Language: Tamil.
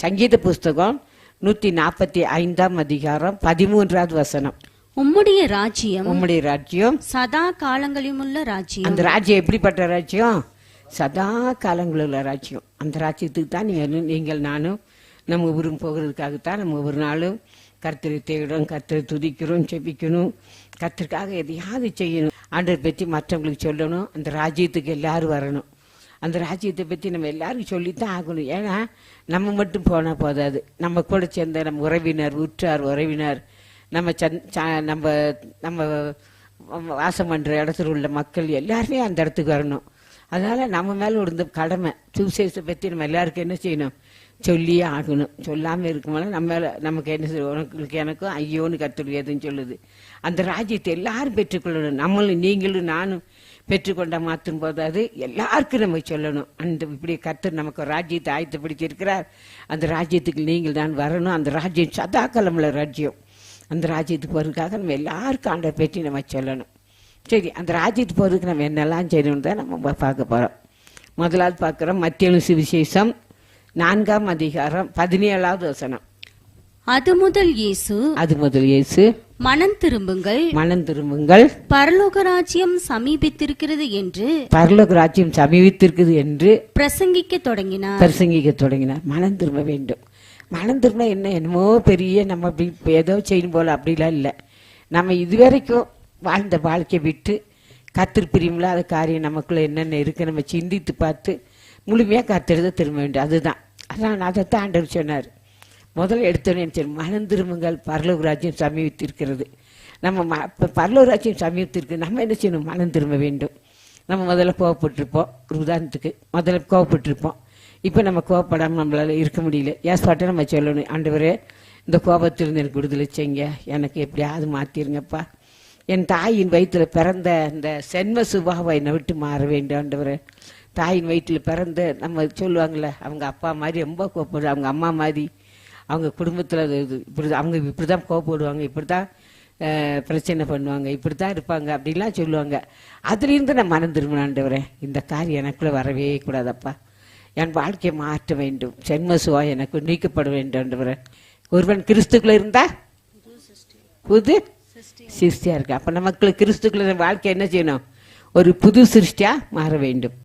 சங்கீத புஸ்தகம் 145 அதிகாரம் 13வது வசனம். உம்முடைய ராஜ்யம் உம்முடைய ராஜ்யம் சதா காலங்களிலுமுள்ள ராஜ்யம். அந்த ராஜ்யம் எப்படிப்பட்ட ராஜ்யம்? சதா காலங்களுள்ள ராஜ்யம். அந்த ராஜ்யத்துக்கு தான் நீங்கள் நானும் நம்ம ஊரும் போகிறதுக்காகத்தான் நம்ம ஒரு நாளும் கர்த்தரை தேடுறோம், கர்த்தரை துதிக்கிறோம், செபிக்கணும், கர்த்தருக்காக எதையாவது செய்யணும், ஆண்டவர் பற்றி மற்றவங்களுக்கு சொல்லணும். அந்த ராஜ்யத்துக்கு எல்லாரும் வரணும். அந்த ராஜ்யத்தை பற்றி நம்ம எல்லாரும் சொல்லித்தான் ஆகணும். ஏன்னா நம்ம மட்டும் போனால் போதாது, நம்ம கூட சேர்ந்த நம்ம உறவினர், உற்றார் உறவினர், நம்ம நம்ம நம்ம வாசம் பண்ணுற இடத்துல உள்ள மக்கள் எல்லாருமே அந்த இடத்துக்கு வரணும். அதனால நம்ம மேலே விழுந்த கடமை, சுவிசேஷத்தை பற்றி நம்ம எல்லாருக்கும் என்ன செய்யணும்? சொல்லியே ஆகணும். சொல்லாமல் இருக்கும்போது நமக்கு என்ன செய்யும்? உனக்கு எனக்கும் ஐயோன்னு கர்த்தர் வேதம் சொல்லுது. அந்த ராஜ்யத்தை எல்லாரும் பெற்றுக்கொள்ளணும். நம்மளும் நீங்களும் நானும் பெற்றுக்கொண்ட மாற்றும் போதாது, எல்லாருக்கும் நம்ம சொல்லணும். அந்த இப்படி கர்த்தர் நமக்கு ஒரு ராஜ்யத்தை ஆயத்தப்படுத்தியிருக்கிறார். அந்த ராஜ்யத்துக்கு நீங்கள் தான் வரணும். அந்த ராஜ்யம் சதா காலமுள்ள ராஜ்யம். அந்த ராஜ்யத்துக்கு போகிறதுக்காக நம்ம எல்லாருக்கும் ஆண்டவர் பற்றி நம்ம சொல்லணும். சரி, அந்த ராஜ்யத்துக்கு போகிறதுக்கு நம்ம என்னெல்லாம் செய்யணும் தான் நம்ம பார்க்க போகிறோம். முதலாவது பார்க்குறோம் மத்தேயு சுவிசேஷம் 4 அதிகாரம் 17வது வசனம். அது முதல் இயேசு மனம் திரும்புங்கள், பரலோக ராஜ்யம் சமீபித்திருக்கிறது என்று பிரசங்கிக்க தொடங்கினார். மனம் திரும்ப வேண்டும். மனம் திரும்ப என்னமோ பெரிய நம்ம அப்படி ஏதோ செய்யும் போல அப்படிலாம் இல்லை. நம்ம இதுவரைக்கும் வாழ்ந்த வாழ்க்கையை விட்டு கர்த்தர் பிரியமில்லாத காரியம் நமக்குள்ள என்னென்ன இருக்கு நம்ம சிந்தித்து பார்த்து முழுமையாக கர்த்தரை திரும்ப வேண்டும். அதுதான் அதைத்தான் ஆண்டவர் சொன்னார். முதல்ல எடுத்தோன்னு மனம் திரும்புங்கள், பரலோக ராஜ்யம் சமீபித்திருக்கிறது. நம்ம பரலோக ராஜ்யம் சமீபித்திருக்கு, நம்ம என்ன செய்யணும்? மனம் திரும்ப வேண்டும். நம்ம முதல்ல கோவப்பட்டிருப்போம். ஒரு உதாரணத்துக்கு முதல்ல கோவப்பட்டிருப்போம். இப்போ நம்ம கோவப்படாமல் நம்மளால இருக்க முடியல. ஏஸ்பாட்டை நம்ம சொல்லணும், ஆண்டவரே இந்த கோபத்திலிருந்து எனக்கு விடுதலை செய்யுங்க, எனக்கு எப்படியாவது மாற்றிருங்கப்பா. என் தாயின் வயிற்றில் பிறந்த இந்த சென்ம சுபாவை என்னை விட்டு மாற வேண்டும் ஆண்டவரே. தாயின் வயிற்றில் பிறந்த நம்ம சொல்லுவாங்கள்ல, அவங்க அப்பா மாதிரி ரொம்ப கோவப்படுவாங்க, அவங்க அம்மா மாதிரி, அவங்க குடும்பத்தில் இப்படி அவங்க இப்படி தான் கோவப்படுவாங்க, இப்படி தான் பிரச்சனை பண்ணுவாங்க, இப்படி தான் இருப்பாங்க அப்படின்லாம் சொல்லுவாங்க. அதுலேருந்து நான் மனம் திரும்பினேன். ஆண்டவரே இந்த காரியம் எனக்குள்ளே வரவே கூடாதப்பா, என் வாழ்க்கையை மாற்ற வேண்டும், சென்மசுவா எனக்கு நீக்கப்பட வேண்டும் ஆண்டவரே. ஒருவன் கிறிஸ்துக்குள்ள இருந்தா புது சிருஷ்டியா இருக்கு. அப்ப நமக்குள்ள கிறிஸ்துக்குள்ள வாழ்க்கை என்ன செய்யணும்? ஒரு புது சிருஷ்டியா மாற வேண்டும்.